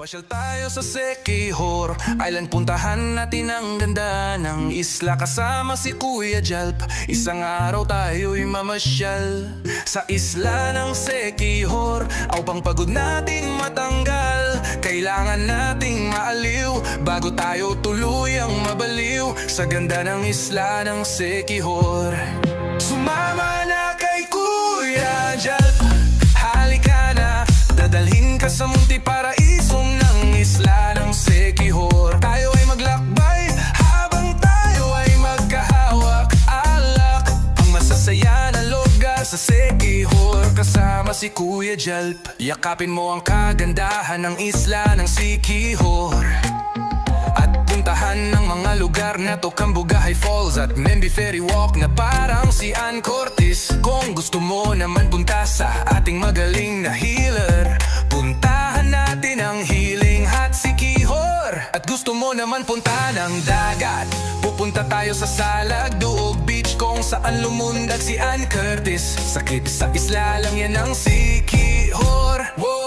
Pasyal tayo sa Siquijor Island, puntahan natin ang ganda ng isla kasama si Kuya Jalp. Isang araw tayo'y mamasyal sa isla ng Siquijor. Upang pagod natin matanggal, kailangan nating maaliw bago tayo tuluyang mabaliw sa ganda ng isla ng Siquijor. Sumama na kay Kuya Jalp, halika na, dadalhin ka sa munti paraisong ng isla ng Siquijor. Tayo ay maglakbay habang tayo ay magkahawak alak, ang masasaya na lugar sa Siquijor kasama si Kuya Jalp. Yakapin mo ang kagandahan ng isla ng Siquijor at puntahan ng mga lugar na to, Cambugahay Falls at Membi Ferry Walk na parang si Ann Cortez. Kung gusto mo naman punta sa ating magaling na healer, puntahan natin ang Healing Hot Siquijor. At gusto mo naman punta ng dagat, pupunta tayo sa Salagduog Beach kung saan lumundag si Ann Curtis. Sakit sa isla lang yan ang Siquijor. Wow!